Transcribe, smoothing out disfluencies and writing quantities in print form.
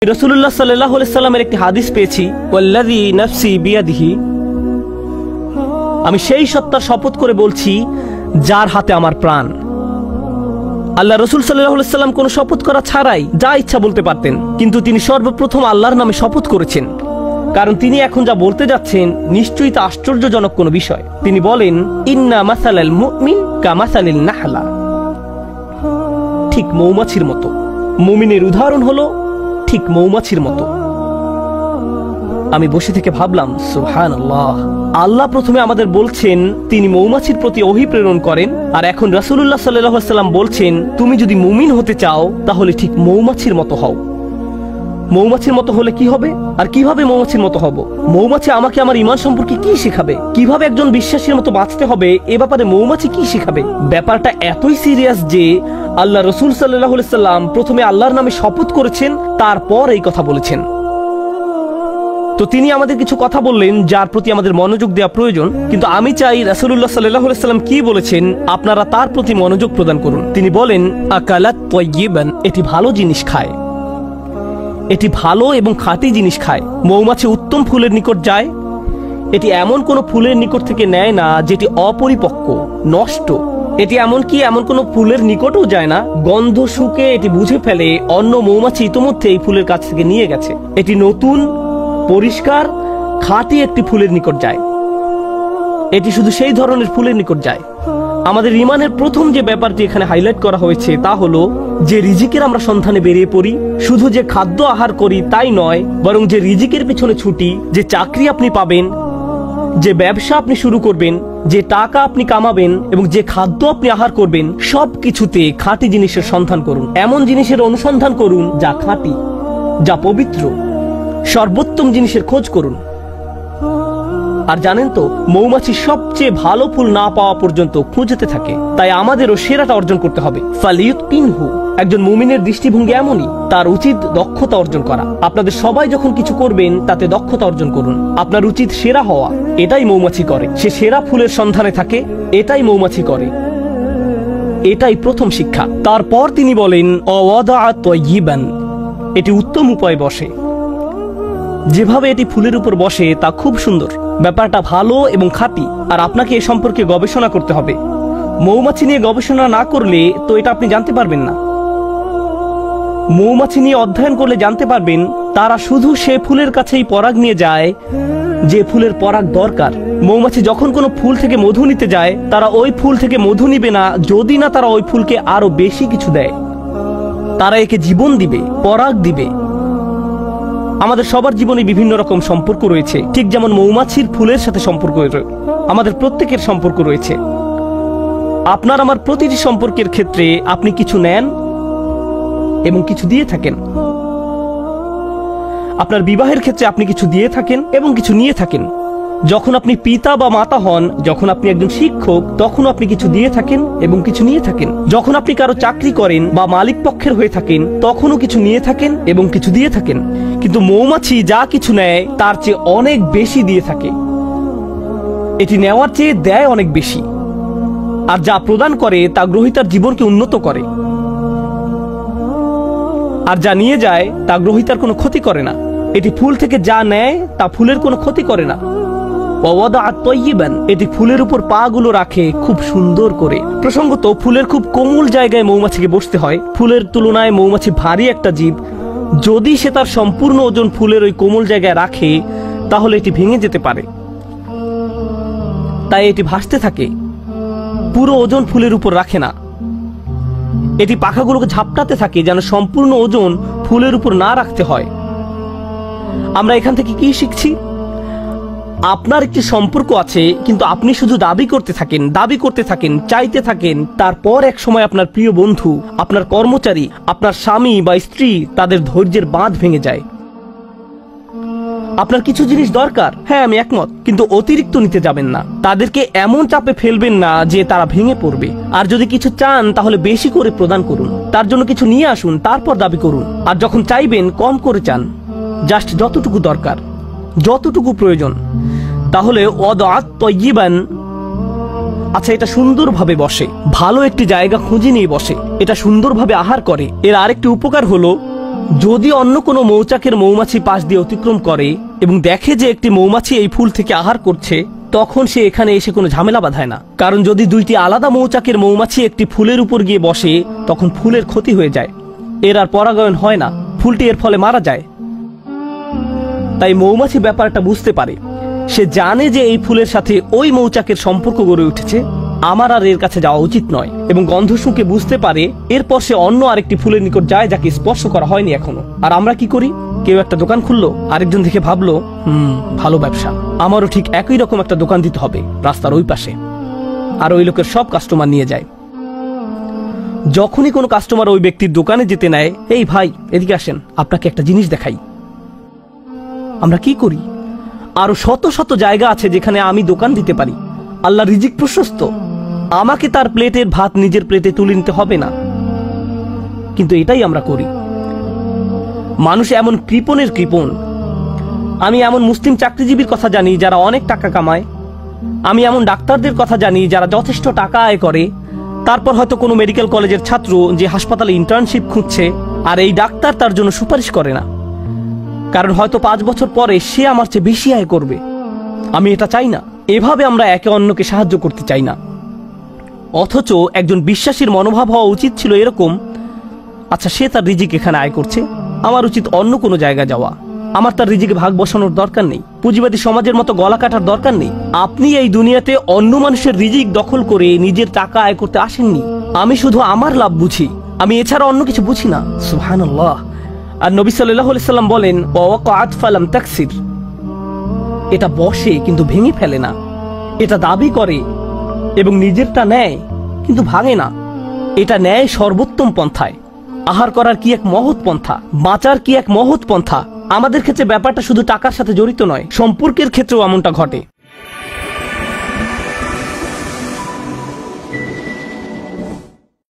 রাসূলুল্লাহ সাল্লাল্লাহু আলাইহি সাল্লামের একটি হাদিস পেয়েছি, ওয়াল্লাযী নাফসি বিয়াদিহি, আমি সেই সত্তার শপথ করে বলছি যার হাতে আমার প্রাণ। আল্লাহ রাসূল সাল্লাল্লাহু আলাইহি সাল্লাম কোনো শপথ করা ছাড়াই যা ইচ্ছা বলতে পারতেন, কিন্তু তিনি সর্বপ্রথম আল্লাহর নামে শপথ করেছেন, কারণ তিনি এখন যা বলতে যাচ্ছেন নিশ্চয়ই তা আশ্চর্যজনক কোনো বিষয়। তিনি বলেন, ইন্না মাসালাল মুমিন কামাসালিন নাহলা, ঠিক মৌমাছির মতো। মুমিনের উদাহরণ হলো ঠিক মৌমাছির মতো। আমি বসে থেকে ভাবলাম, সুবহানাল্লাহ, আল্লাহ প্রথমে আমাদের বলছেন তিনি মৌমাছির প্রতি ওহী প্রেরণ করেন, আর এখন রাসূলুল্লাহ সাল্লাল্লাহু আলাইহি সাল্লাম বলছেন তুমি যদি মুমিন হতে চাও তাহলে ঠিক মৌমাছির মতো হও। মৌমাছির মতো হলে কি হবে, আর কিভাবে মৌমাছির মতো হব? মৌমাছি আমাকে আমার ঈমান সম্পর্কে কি শেখাবে? কিভাবে একজন বিশ্বাসীর মতো বাঁচতে হবে এ ব্যাপারে মৌমাছি কি শেখাবে? ব্যাপারটা এতই সিরিয়াস যে আল্লাহ রাসূল সাল্লাল্লাহু আলাইহি সাল্লাম প্রথমে আল্লাহর নামে শপথ করেছেন, তারপর এই কথা বলেছেন। তো তিনি আমাদের কিছু কথা বললেন যার প্রতি আমাদের মনোযোগ দেওয়া প্রয়োজন, কিন্তু আমি চাই রাসূলুল্লাহ সাল্লাল্লাহু আলাইহি সাল্লাম কি বলেছেন আপনারা তার প্রতি মনোযোগ প্রদান করুন। তিনি বলেন, আকালাত তাইয়িবান, এটি ভালো জিনিস খায়, এটি ভালো এবং খাঁটি জিনিস খায়। মৌমাছি উত্তম ফুলের নিকট যায়, এটি এমন কোন ফুলের নিকট থেকে নেয় না যেটি অপরিপক্ক, নষ্ট। এটি এমনকি এমন কোন ফুলের নিকটও যায় না, গন্ধ শুকে এটি বুঝে ফেলে অন্য মৌমাছি ইতোমধ্যে এই ফুলের কাছ থেকে নিয়ে গেছে। এটি নতুন, পরিষ্কার, খাঁটি একটি ফুলের নিকট যায়। এটি শুধু সেই ধরনের ফুলের নিকট যায়। আমাদের ঈমানের প্রথম যে ব্যাপারটি এখানে হাইলাইট করা হয়েছে তা হলো যে রিজিকের আমরা সন্ধানে বেরিয়ে পড়ি। শুধু যে খাদ্য আহার করি তাই নয়, বরং যে রিজিকের পিছনে ছুটি, যে চাকরি আপনি পাবেন, যে ব্যবসা আপনি শুরু করবেন, যে টাকা আপনি কামাবেন এবং যে খাদ্য আপনি আহার করবেন, সব কিছুতে খাঁটি জিনিসের সন্ধান করুন। এমন জিনিসের অনুসন্ধান করুন যা খাঁটি, যা পবিত্র। সর্বোত্তম জিনিসের খোঁজ করুন। আর জানেন তো, মৌমাছি সবচেয়ে ভালো ফুল না পাওয়া পর্যন্ত খুঁজতে থাকে। তাই আমাদেরও সেরাটা অর্জন করতে হবে। ফালিয়ুতকিনহু, একজন মুমিনের দৃষ্টিভঙ্গি এমনই, তার উচিত দক্ষতা অর্জন করা। আপনাদের সবাই যখন কিছু করবেন তাতে দক্ষতা অর্জন করুন। আপনার উচিত সেরা হওয়া, এটাই মৌমাছি করে। সে সেরা ফুলের সন্ধানে থাকে, এটাই মৌমাছি করে। এটাই প্রথম শিক্ষা। তারপর তিনি বলেন, অওয়াদা তাইয়িবান, এটি উত্তম উপায়ে বসে। যেভাবে এটি ফুলের উপর বসে তা খুব সুন্দর। ব্যাপারটা ভালো এবং খাঁটি। আর আপনাকে এ সম্পর্কে গবেষণা করতে হবে। মৌমাছি নিয়ে গবেষণা না করলে তো এটা আপনি জানতে পারবেন না। মৌমাছি নিয়ে অধ্যয়ন করলে জানতে পারবেন তারা শুধু সে ফুলের কাছেই পরাগ নিয়ে যায় যে ফুলের পরাগ দরকার। মৌমাছি যখন কোনো ফুল থেকে মধু নিতে যায়, তারা ওই ফুল থেকে মধু নিবে না যদি না তারা ওই ফুলকে আরো বেশি কিছু দেয়। তারা একে জীবন দিবে, পরাগ দিবে। আমাদের সবার জীবনে বিভিন্ন রকম সম্পর্ক রয়েছে, ঠিক যেমন মৌমাছির ফুলের সাথে সম্পর্ক আমাদের প্রত্যেকের সম্পর্ক রয়েছে। আপনার আমার প্রতিটি সম্পর্কের ক্ষেত্রে আপনি কিছু নেন এবং কিছু দিয়ে থাকেন। আপনার বিবাহের ক্ষেত্রে আপনি কিছু দিয়ে থাকেন এবং কিছু নিয়ে থাকেন। যখন আপনি পিতা বা মাতা হন, যখন আপনি একজন শিক্ষক, তখন আপনি কিছু দিয়ে থাকেন এবং কিছু নিয়ে থাকেন। যখন আপনি কারো চাকরি করেন বা মালিক পক্ষের হয়ে থাকেন, তখনও কিছু নিয়ে থাকেন এবং কিছু দিয়ে থাকেন। কিন্তু মৌমাছি যা কিছু নেয় তার চেয়ে অনেক বেশি দিয়ে থাকে। এটি নেওয়ার চেয়ে দেয় অনেক বেশি। আর যা প্রদান করে তা গ্রহীতার জীবনকে উন্নত করে। আর যা নিয়ে যায় তা গ্রহীতার কোনো ক্ষতি করে না। এটি ফুল থেকে যা নেয় তা ফুলের কোনো ক্ষতি করে না। এটি ফুলের উপর পা গুলো রাখে খুব সুন্দর করে। প্রসঙ্গত, ফুলের খুব কোমল জায়গায় মৌমাছিকে বসতে হয়। ফুলের তুলনায় মৌমাছি ভারী একটা জীব। যদি সে তার সম্পূর্ণ ওজন ফুলের ওই কোমল জায়গায় রাখে তাহলে এটি ভেঙে যেতে পারে। তাই এটি ভাসতে থাকে, পুরো ওজন ফুলের উপর রাখে না। এটি পাখাগুলোকে ঝাপটাতে থাকে যেন সম্পূর্ণ ওজন ফুলের উপর না রাখতে হয়। আমরা এখান থেকে কি শিখছি? আপনার একটি সম্পর্ক আছে, কিন্তু আপনি শুধু দাবি করতে থাকেন, চাইতে থাকেন। তারপর এক সময় আপনার প্রিয় বন্ধু, আপনার কর্মচারী, আপনার স্বামী বা স্ত্রী, তাদের ধৈর্যের বাঁধ ভেঙে যায়। আপনার কিছু জিনিস দরকার, হ্যাঁ আমি একমত, কিন্তু অতিরিক্ত নিতে যাবেন না। তাদেরকে এমন চাপে ফেলবেন না যে তারা ভেঙে পড়বে। আর যদি কিছু চান তাহলে বেশি করে প্রদান করুন। তার জন্য কিছু নিয়ে আসুন, তারপর দাবি করুন। আর যখন চাইবেন কম করে চান, জাস্ট যতটুকু দরকার, যতটুকু প্রয়োজন। তাহলে ওয়াদাত তাইয়িবান, আচ্ছা এটা সুন্দরভাবে বসে, ভালো একটি জায়গা খুঁজে নিয়ে বসে, এটা সুন্দরভাবে আহার করে। এর আরেকটি উপকার হলো যদি অন্য কোনো মৌচাকের মৌমাছি পাশ দিয়ে অতিক্রম করে এবং দেখে যে একটি মৌমাছি এই ফুল থেকে আহার করছে, তখন সে এখানে এসে কোনো ঝামেলা বাঁধায় না। কারণ যদি দুইটি আলাদা মৌচাকের মৌমাছি একটি ফুলের উপর গিয়ে বসে, তখন ফুলের ক্ষতি হয়ে যায়, এর আর পরাগায়ন হয় না, ফুলটি এর ফলে মারা যায়। তাই মৌমাছি ব্যাপারটা বুঝতে পারে, সে জানে যে এই ফুলের সাথে ওই মৌচাকের সম্পর্ক গড়ে উঠেছে, আমার আর এর কাছে যাওয়া উচিত নয়, এবং গন্ধ শুঁকে বুঝতে পারে। এরপর সে অন্য আরেকটি ফুলের নিকট যায় যাকে স্পর্শ করা হয়নি এখনো। আর আমরা কি করি? কেউ একটা দোকান খুললো, আরেকজন দেখে ভাবলো ভালো ব্যবসা, আমারও ঠিক একই রকম একটা দোকান দিতে হবে রাস্তার ওই পাশে, আর ওই লোকের সব কাস্টমার নিয়ে যায়। যখনই কোনো কাস্টমার ওই ব্যক্তির দোকানে যেতে নেয়, এই ভাই এদিকে আসেন, আপনাকে একটা জিনিস দেখাই। আমরা কি করি? আরো শত শত জায়গা আছে যেখানে আমি দোকান দিতে পারি। আল্লাহ রিজিক প্রশস্ত, আমাকে তার প্লেটের ভাত নিজের প্লেটে তুলে নিতে হবে না, কিন্তু এটাই আমরা করি। মানুষ এমন কৃপণের কৃপণ। আমি এমন মুসলিম চাকরিজীবীর কথা জানি যারা অনেক টাকা কামায়, আমি এমন ডাক্তারদের কথা জানি যারা যথেষ্ট টাকা আয় করে, তারপর হয়তো কোনো মেডিকেল কলেজের ছাত্র যে হাসপাতালে ইন্টার্নশিপ খুঁজছে, আর এই ডাক্তার তার জন্য সুপারিশ করে না, কারণ হয়তো 5 বছর পরে সে আমার চেয়ে বেশি আয় করবে। আমি এটা চাই না। এভাবে আমরা একে অন্যকে সাহায্য করতে চাই না। অথচ একজন বিশ্বাসীর মনোভাব হওয়া উচিত ছিল এরকম, আচ্ছা সে তার রিজিক এখানে আয় করছে, আমার উচিত অন্য কোনো জায়গায় যাওয়া, আমার তার রিজিকে ভাগ বসানোর দরকার নেই, পুঁজিবাদী সমাজের মতো গলা কাটার দরকার নেই। আপনি এই দুনিয়াতে অন্য মানুষের রিজিক দখল করে নিজের টাকা আয় করতে আসেননি। আমি শুধু আমার লাভ বুঝি, আমি এছাড়া অন্য কিছু বুঝি না। সুবহানাল্লাহ। আর নবী সাল্লাল্লাহু আলাইহি সাল্লাম বলেন, ওয়াকাআত ফালাম তাকসির, এটা বসে কিন্তু ভেঙে ফেলে না, এটা দাবি করে এবং নিজেরটা নেয় কিন্তু ভাঙে না, এটা নেয় সর্বোত্তম পন্থায়। আহার করার কি এক মহৎ পন্থা, বাঁচার কি এক মহৎ পন্থা। আমাদের ক্ষেত্রে ব্যাপারটা শুধু টাকার সাথে জড়িত নয়, সম্পর্কের ক্ষেত্রেও এমনটা ঘটে।